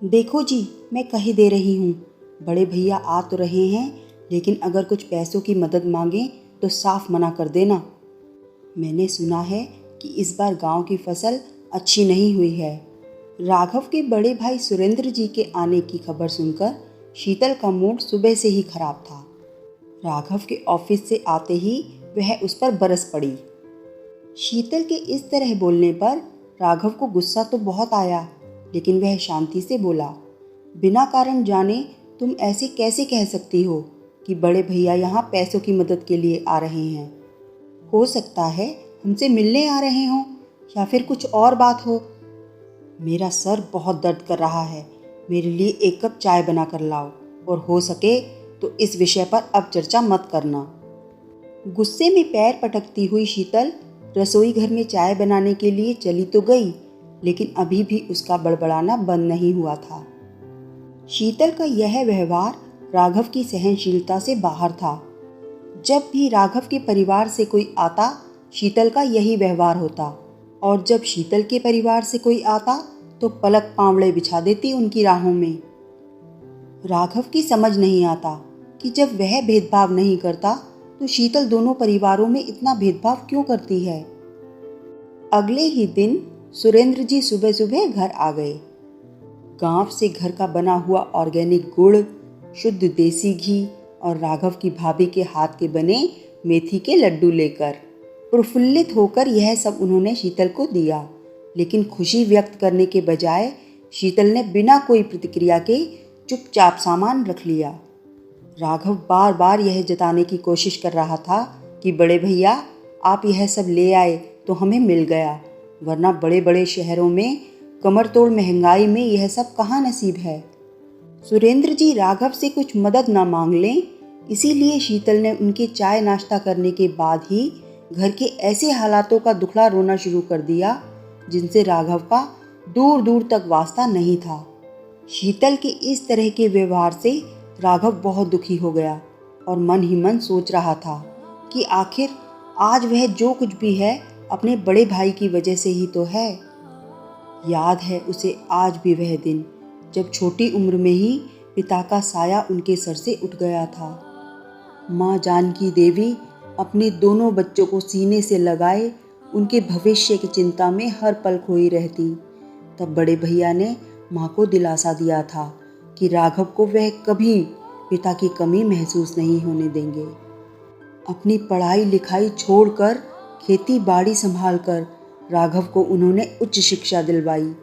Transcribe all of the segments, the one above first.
देखो जी, मैं कही दे रही हूँ, बड़े भैया आ तो रहे हैं, लेकिन अगर कुछ पैसों की मदद मांगें तो साफ मना कर देना। मैंने सुना है कि इस बार गांव की फसल अच्छी नहीं हुई है। राघव के बड़े भाई सुरेंद्र जी के आने की खबर सुनकर शीतल का मूड सुबह से ही खराब था। राघव के ऑफिस से आते ही वह उस पर बरस पड़ी। शीतल के इस तरह बोलने पर राघव को गुस्सा तो बहुत आया, लेकिन वह शांति से बोला, बिना कारण जाने तुम ऐसे कैसे कह सकती हो कि बड़े भैया यहाँ पैसों की मदद के लिए आ रहे हैं। हो सकता है हमसे मिलने आ रहे हों या फिर कुछ और बात हो। मेरा सर बहुत दर्द कर रहा है, मेरे लिए एक कप चाय बना कर लाओ, और हो सके तो इस विषय पर अब चर्चा मत करना। गुस्से में पैर पटकती हुई शीतल रसोई घर में चाय बनाने के लिए चली तो गई, लेकिन अभी भी उसका बड़बड़ाना बंद नहीं हुआ था। शीतल का यह व्यवहार राघव की सहनशीलता से बाहर था। जब भी राघव के परिवार से कोई आता, शीतल का यही व्यवहार होता, और जब शीतल के परिवार से कोई आता तो पलक पांवड़े बिछा देती उनकी राहों में। राघव की समझ नहीं आता कि जब वह भेदभाव नहीं करता तो शीतल दोनों परिवारों में इतना भेदभाव क्यों करती है। अगले ही दिन सुरेंद्र जी सुबह सुबह घर आ गए। गांव से घर का बना हुआ ऑर्गेनिक गुड़, शुद्ध देसी घी और राघव की भाभी के हाथ के बने मेथी के लड्डू लेकर। प्रफुल्लित होकर यह सब उन्होंने शीतल को दिया, लेकिन खुशी व्यक्त करने के बजाय शीतल ने बिना कोई प्रतिक्रिया के चुपचाप सामान रख लिया। राघव बार बार यह जताने की कोशिश कर रहा था कि बड़े भैया आप यह सब ले आए तो हमें मिल गया, वरना बड़े बड़े शहरों में कमर तोड़ महंगाई में यह सब कहाँ नसीब है। सुरेंद्र जी राघव से कुछ मदद ना मांग लें, इसीलिए शीतल ने उनके चाय नाश्ता करने के बाद ही घर के ऐसे हालातों का दुखड़ा रोना शुरू कर दिया जिनसे राघव का दूर दूर तक वास्ता नहीं था। शीतल के इस तरह के व्यवहार से राघव बहुत दुखी हो गया और मन ही मन सोच रहा था कि आखिर आज वह जो कुछ भी है अपने बड़े भाई की वजह से ही तो है। याद है उसे आज भी वह दिन जब छोटी उम्र में ही पिता का साया उनके सर से उठ गया था। माँ जानकी देवी अपने दोनों बच्चों को सीने से लगाए उनके भविष्य की चिंता में हर पल खोई रहती। तब बड़े भैया ने माँ को दिलासा दिया था कि राघव को वह कभी पिता की कमी महसूस नहीं होने देंगे। अपनी पढ़ाई लिखाई छोड़कर खेती बाड़ी संभालकर राघव को उन्होंने उच्च शिक्षा दिलवाई।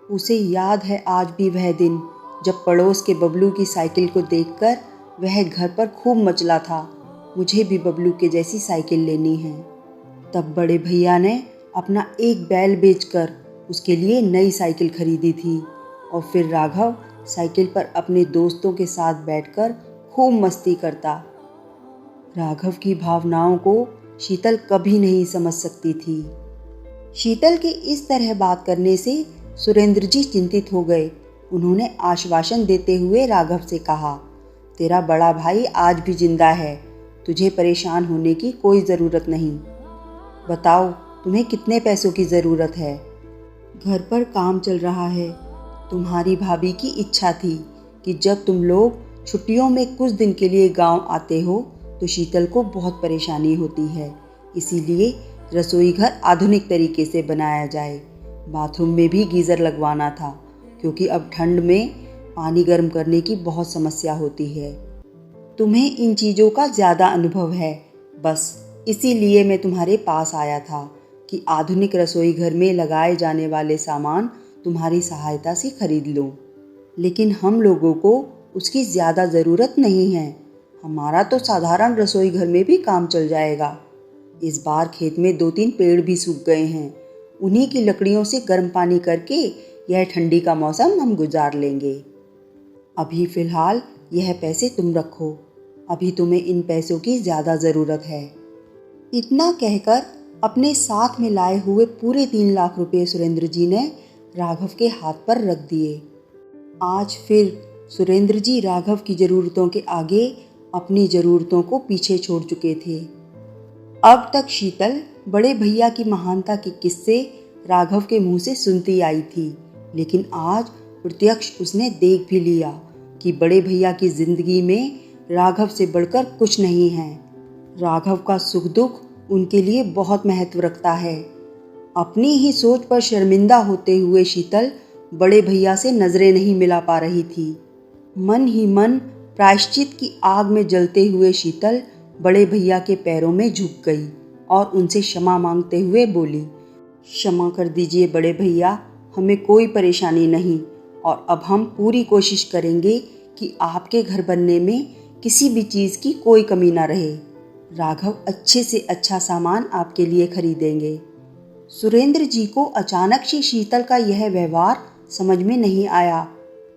उसे याद है आज भी वह दिन जब पड़ोस के बबलू की साइकिल को देखकर वह घर पर खूब मचला था, मुझे भी बबलू के जैसी साइकिल लेनी है। तब बड़े भैया ने अपना एक बैल बेचकर उसके लिए नई साइकिल खरीदी थी, और फिर राघव साइकिल पर अपने दोस्तों के साथ बैठकर खूब मस्ती करता। राघव की भावनाओं को शीतल कभी नहीं समझ सकती थी। शीतल के इस तरह बात करने से सुरेंद्र जी चिंतित हो गए। उन्होंने आश्वासन देते हुए राघव से कहा, तेरा बड़ा भाई आज भी जिंदा है, तुझे परेशान होने की कोई ज़रूरत नहीं। बताओ तुम्हें कितने पैसों की ज़रूरत है? घर पर काम चल रहा है। तुम्हारी भाभी की इच्छा थी कि जब तुम लोग छुट्टियों में कुछ दिन के लिए गांव आते हो तो शीतल को बहुत परेशानी होती है, इसीलिए रसोई घर आधुनिक तरीके से बनाया जाए। बाथरूम में भी गीज़र लगवाना था, क्योंकि अब ठंड में पानी गर्म करने की बहुत समस्या होती है। तुम्हें इन चीज़ों का ज़्यादा अनुभव है, बस इसीलिए मैं तुम्हारे पास आया था कि आधुनिक रसोई घर में लगाए जाने वाले सामान तुम्हारी सहायता से खरीद लूं। लेकिन हम लोगों को उसकी ज़्यादा ज़रूरत नहीं है, हमारा तो साधारण रसोई घर में भी काम चल जाएगा। इस बार खेत में 2-3 पेड़ भी सूख गए हैं, उन्हीं की लकड़ियों से गर्म पानी करके यह ठंडी का मौसम हम गुजार लेंगे। अभी फ़िलहाल यह पैसे तुम रखो, अभी तुम्हें इन पैसों की ज़्यादा ज़रूरत है। इतना कहकर अपने साथ में लाए हुए पूरे 3 लाख रुपए सुरेंद्र जी ने राघव के हाथ पर रख दिए। आज फिर सुरेंद्र जी राघव की ज़रूरतों के आगे अपनी ज़रूरतों को पीछे छोड़ चुके थे। अब तक शीतल बड़े भैया की महानता के किस्से राघव के मुंह से सुनती आई थी, लेकिन आज प्रत्यक्ष उसने देख भी लिया कि बड़े भैया की जिंदगी में राघव से बढ़कर कुछ नहीं है। राघव का सुख दुख उनके लिए बहुत महत्व रखता है। अपनी ही सोच पर शर्मिंदा होते हुए शीतल बड़े भैया से नजरें नहीं मिला पा रही थी। मन ही मन प्रायश्चित की आग में जलते हुए शीतल बड़े भैया के पैरों में झुक गई और उनसे क्षमा मांगते हुए बोली, क्षमा कर दीजिए बड़े भैया, हमें कोई परेशानी नहीं और अब हम पूरी कोशिश करेंगे कि आपके घर बनने में किसी भी चीज़ की कोई कमी ना रहे। राघव अच्छे से अच्छा सामान आपके लिए खरीदेंगे। सुरेंद्र जी को अचानक से शीतल का यह व्यवहार समझ में नहीं आया,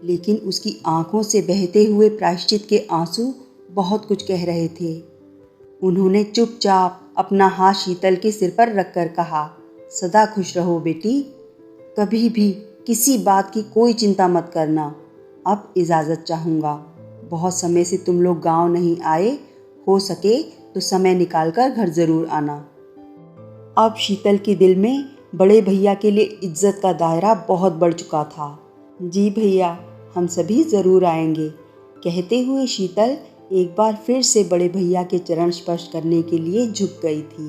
लेकिन उसकी आंखों से बहते हुए प्रायश्चित के आंसू बहुत कुछ कह रहे थे। उन्होंने चुपचाप अपना हाथ शीतल के सिर पर रखकर कहा, सदा खुश रहो बेटी, कभी भी किसी बात की कोई चिंता मत करना। अब इजाज़त चाहूँगा, बहुत समय से तुम लोग गांव नहीं आए, हो सके तो समय निकालकर घर ज़रूर आना। अब शीतल के दिल में बड़े भैया के लिए इज्जत का दायरा बहुत बढ़ चुका था। जी भैया, हम सभी ज़रूर आएंगे, कहते हुए शीतल एक बार फिर से बड़े भैया के चरण स्पर्श करने के लिए झुक गई थी।